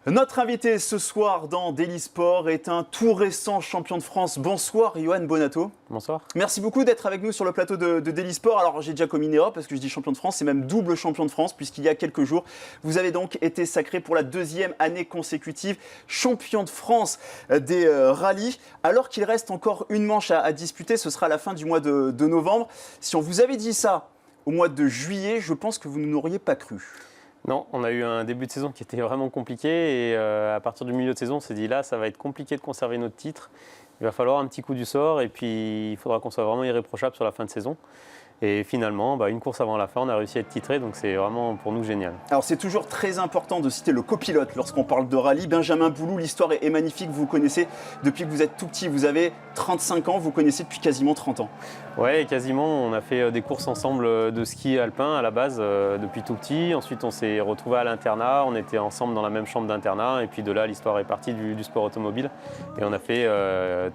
Notre invité ce soir dans Daily Sport est un tout récent champion de France. Bonsoir, Yohan Bonato. Bonsoir. Merci beaucoup d'être avec nous sur le plateau de Daily Sport. Alors, j'ai déjà commis une erreur parce que je dis champion de France, c'est même double champion de France, puisqu'il y a quelques jours, vous avez donc été sacré pour la deuxième année consécutive champion de France des rallyes. Alors qu'il reste encore une manche à disputer, ce sera à la fin du mois de novembre. Si on vous avait dit ça au mois de juillet, je pense que vous ne l'auriez pas cru. Non, on a eu un début de saison qui était vraiment compliqué et à partir du milieu de saison, on s'est dit là, ça va être compliqué de conserver notre titre. Il va falloir un petit coup du sort et puis il faudra qu'on soit vraiment irréprochable sur la fin de saison. Et finalement, une course avant la fin, on a réussi à être titré, donc c'est vraiment pour nous génial. Alors c'est toujours très important de citer le copilote lorsqu'on parle de rallye. Benjamin Boulou, l'histoire est magnifique, vous connaissez depuis que vous êtes tout petit, vous avez 35 ans, vous connaissez depuis quasiment 30 ans. Ouais, quasiment, on a fait des courses ensemble de ski alpin à la base depuis tout petit. Ensuite, on s'est retrouvés à l'internat, on était ensemble dans la même chambre d'internat et puis de là, l'histoire est partie du sport automobile et on a fait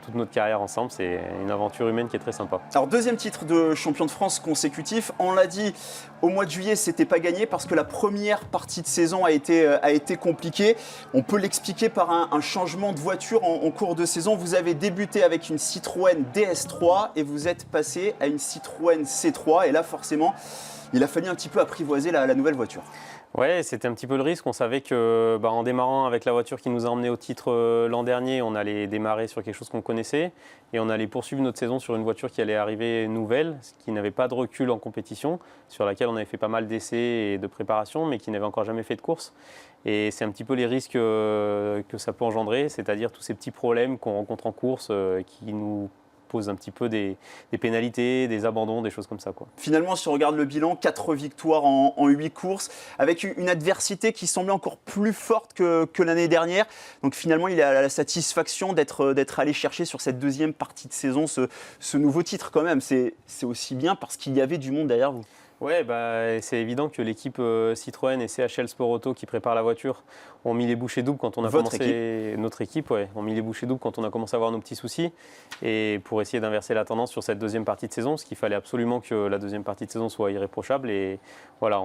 toute notre carrière ensemble. C'est une aventure humaine qui est très sympa. Alors deuxième titre de champion de France consécutif, on l'a dit, au mois de juillet, c'était pas gagné parce que la première partie de saison a été compliquée. On peut l'expliquer par un changement de voiture en cours de saison. Vous avez débuté avec une Citroën DS3 et vous êtes passé à une Citroën C3 et là forcément il a fallu un petit peu apprivoiser la nouvelle voiture. Ouais, c'était un petit peu le risque. On savait que en démarrant avec la voiture qui nous a emmené au titre l'an dernier, on allait démarrer sur quelque chose qu'on connaissait et on allait poursuivre notre saison sur une voiture qui allait arriver nouvelle, qui n'avait pas de recul en compétition, sur laquelle on avait fait pas mal d'essais et de préparation, mais qui n'avait encore jamais fait de course. Et c'est un petit peu les risques que ça peut engendrer, c'est-à-dire tous ces petits problèmes qu'on rencontre en course qui nous pose un petit peu des pénalités, des abandons, des choses comme ça, quoi. Finalement, si on regarde le bilan, 4 victoires en 8 courses, avec une adversité qui semblait encore plus forte que l'année dernière. Donc finalement, il a la satisfaction d'être allé chercher sur cette deuxième partie de saison ce nouveau titre quand même. C'est aussi bien parce qu'il y avait du monde derrière vous. Ouais, c'est évident que l'équipe Citroën et CHL Sport Auto qui prépare la voiture ont mis les bouchées doubles quand on a commencé. Notre équipe, ouais, ont mis les bouchées doubles quand on a commencé à avoir nos petits soucis et pour essayer d'inverser la tendance sur cette deuxième partie de saison, parce qu'il fallait absolument que la deuxième partie de saison soit irréprochable et voilà,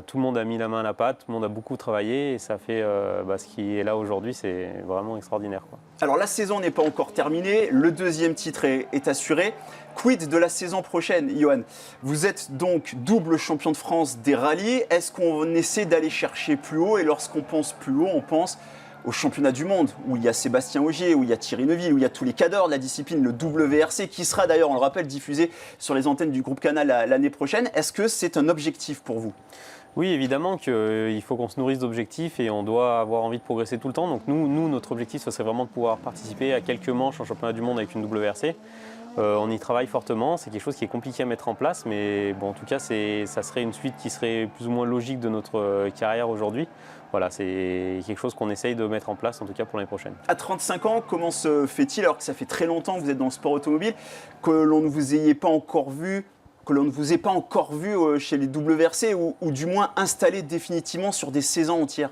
tout le monde a mis la main à la pâte, tout le monde a beaucoup travaillé et ça fait ce qui est là aujourd'hui, c'est vraiment extraordinaire, quoi. Alors la saison n'est pas encore terminée, le deuxième titre est assuré. Quid de la saison prochaine, Yohan? Vous êtes donc double champion de France des rallyes. Est-ce qu'on essaie d'aller chercher plus haut? Et lorsqu'on pense plus haut, on pense au championnat du monde, où il y a Sébastien Ogier, où il y a Thierry Neuville, où il y a tous les cadors de la discipline, le WRC, qui sera d'ailleurs, on le rappelle, diffusé sur les antennes du groupe Canal l'année prochaine. Est-ce que c'est un objectif pour vous? Oui, évidemment qu'il faut qu'on se nourrisse d'objectifs et on doit avoir envie de progresser tout le temps. Donc nous notre objectif, ce serait vraiment de pouvoir participer à quelques manches en championnat du monde avec une WRC. On y travaille fortement, c'est quelque chose qui est compliqué à mettre en place, mais bon, en tout cas, ça serait une suite qui serait plus ou moins logique de notre carrière aujourd'hui. Voilà, c'est quelque chose qu'on essaye de mettre en place, en tout cas pour l'année prochaine. À 35 ans, comment se fait-il, alors que ça fait très longtemps que vous êtes dans le sport automobile, que l'on ne vous ait pas encore vu chez les WRC ou du moins installé définitivement sur des saisons entières?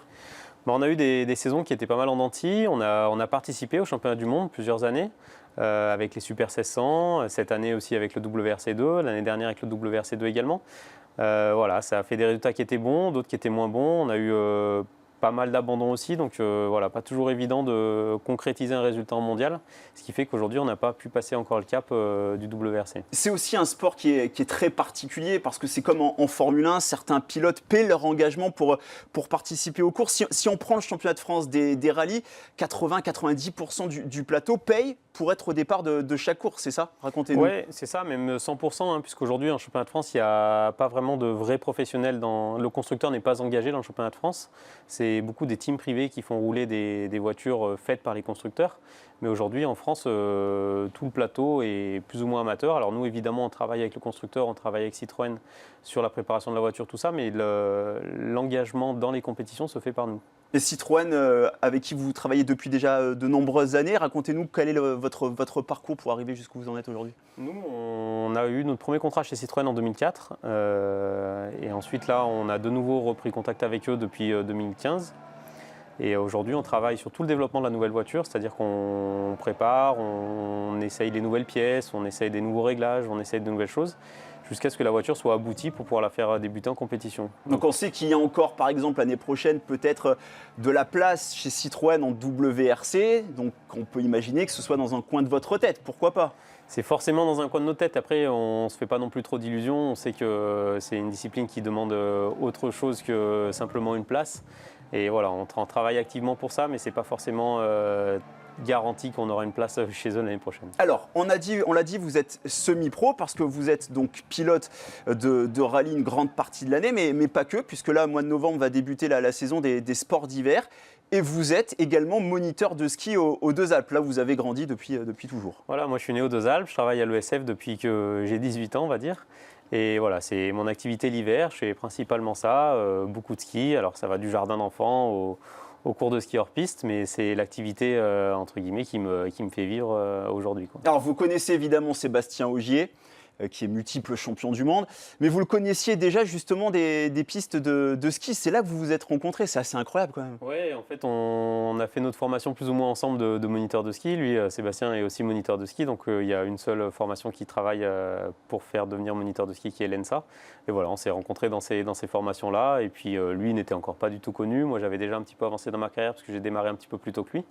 On a eu des saisons qui étaient pas mal en denti. On a participé au championnat du monde plusieurs années avec les Super 1600, cette année aussi avec le WRC2, l'année dernière avec le WRC2 également. Voilà, ça a fait des résultats qui étaient bons, d'autres qui étaient moins bons. On a eu pas mal d'abandons aussi, donc voilà, pas toujours évident de concrétiser un résultat en mondial, ce qui fait qu'aujourd'hui on n'a pas pu passer encore le cap du WRC. C'est aussi un sport qui est très particulier parce que c'est comme en Formule 1, certains pilotes paient leur engagement pour participer aux courses. Si on prend le championnat de France des rallyes, 80-90% du plateau paye pour être au départ de chaque course, c'est ça? Racontez-nous. Oui, c'est ça, même 100%, puisqu'aujourd'hui en championnat de France, il n'y a pas vraiment de vrais professionnels. Le constructeur n'est pas engagé dans le championnat de France. C'est beaucoup des teams privés qui font rouler des voitures faites par les constructeurs. Mais aujourd'hui, en France, tout le plateau est plus ou moins amateur. Alors nous, évidemment, on travaille avec le constructeur, on travaille avec Citroën sur la préparation de la voiture, tout ça, mais l'engagement dans les compétitions se fait par nous. Et Citroën, avec qui vous travaillez depuis déjà de nombreuses années, racontez-nous quel est votre parcours pour arriver jusqu'où vous en êtes aujourd'hui. Nous, on a eu notre premier contrat chez Citroën en 2004. Et ensuite, là, on a de nouveau repris contact avec eux depuis 2015. Et aujourd'hui, on travaille sur tout le développement de la nouvelle voiture, c'est-à-dire qu'on prépare, on essaye les nouvelles pièces, on essaye des nouveaux réglages, on essaye de nouvelles choses. jusqu'à ce que la voiture soit aboutie pour pouvoir la faire débuter en compétition. Donc on sait qu'il y a encore, par exemple, l'année prochaine, peut-être de la place chez Citroën en WRC. Donc on peut imaginer que ce soit dans un coin de votre tête, pourquoi pas? C'est forcément dans un coin de nos têtes. Après, on ne se fait pas non plus trop d'illusions. On sait que c'est une discipline qui demande autre chose que simplement une place. Et voilà, on travaille activement pour ça, mais ce n'est pas forcément garanti qu'on aura une place chez eux l'année prochaine. Alors, on l'a dit, vous êtes semi-pro parce que vous êtes donc pilote de rallye une grande partie de l'année, mais pas que, puisque là, au mois de novembre, va débuter la saison des sports d'hiver. Et vous êtes également moniteur de ski aux Deux Alpes. Là, vous avez grandi depuis toujours. Voilà, moi je suis né aux Deux Alpes, je travaille à l'ESF depuis que j'ai 18 ans, on va dire. Et voilà, c'est mon activité l'hiver, je fais principalement ça, beaucoup de ski. Alors ça va du jardin d'enfants au cours de ski hors piste, mais c'est l'activité entre guillemets qui me fait vivre aujourd'hui, quoi. Alors, vous connaissez évidemment Sébastien Ogier, qui est multiple champion du monde, mais vous le connaissiez déjà justement des pistes de ski. C'est là que vous vous êtes rencontrés, c'est assez incroyable quand même. Oui, en fait, on a fait notre formation plus ou moins ensemble de moniteur de ski. Lui, Sébastien, est aussi moniteur de ski, donc il y a une seule formation qui travaille pour faire devenir moniteur de ski, qui est l'ENSA. Et voilà, on s'est rencontrés dans ces formations-là, et puis lui n'était encore pas du tout connu. Moi, j'avais déjà un petit peu avancé dans ma carrière, parce que j'ai démarré un petit peu plus tôt que lui.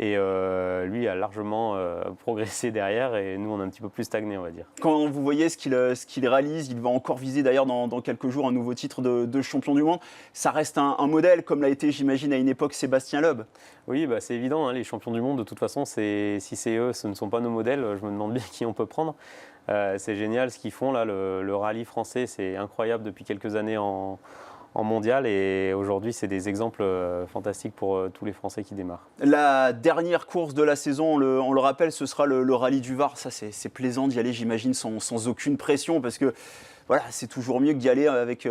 Et lui a largement progressé derrière, et nous on a un petit peu plus stagné, on va dire. Quand vous voyez ce qu'il réalise, il va encore viser d'ailleurs dans quelques jours un nouveau titre de champion du monde. Ça reste un modèle, comme l'a été, j'imagine, à une époque Sébastien Loeb. Oui, bah, c'est évident, hein, les champions du monde, de toute façon, si c'est eux, ce ne sont pas nos modèles, je me demande bien qui on peut prendre. C'est génial ce qu'ils font là, le rallye français, c'est incroyable depuis quelques années en mondial, et aujourd'hui c'est des exemples fantastiques pour tous les Français qui démarrent. La dernière course de la saison, on le rappelle, ce sera le rallye du Var. Ça, c'est plaisant d'y aller, j'imagine, sans aucune pression, parce que voilà, c'est toujours mieux que d'y aller avec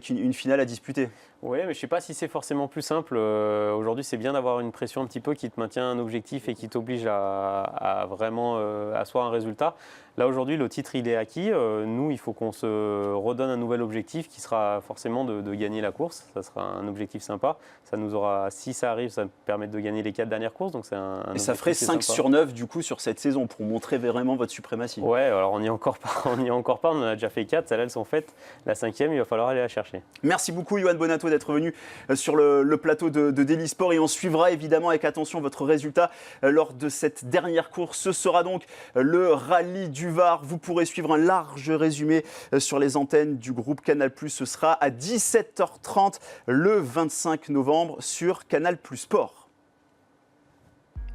une finale à disputer. Oui, mais je ne sais pas si c'est forcément plus simple. Aujourd'hui, c'est bien d'avoir une pression un petit peu qui te maintient un objectif et qui t'oblige à vraiment asseoir un résultat. Là, aujourd'hui, le titre, il est acquis. Nous, il faut qu'on se redonne un nouvel objectif qui sera forcément de gagner la course. Ça sera un objectif sympa. Ça nous aura, si ça arrive, ça nous permet de gagner les 4 dernières courses. Donc c'est un et ça ferait 5 sur 9 du coup sur cette saison pour montrer vraiment votre suprématie. Ouais, alors on n'y est encore pas. On en a déjà fait 4. Celles-là, elles sont faites. La 5e, il va falloir aller la chercher. Merci beaucoup, Yoann Bonato, d'être venu sur le plateau de Daily Sport, et on suivra évidemment avec attention votre résultat lors de cette dernière course. Ce sera donc le rallye du Var. Vous pourrez suivre un large résumé sur les antennes du groupe Canal+. Ce sera à 17h30 le 25 novembre sur Canal+ Sport.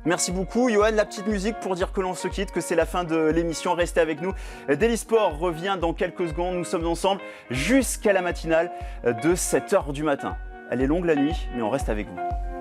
Merci beaucoup, Yoann. La petite musique pour dire que l'on se quitte, que c'est la fin de l'émission. Restez avec nous. Daily Sport revient dans quelques secondes. Nous sommes ensemble jusqu'à la matinale de 7h du matin. Elle est longue la nuit, mais on reste avec vous.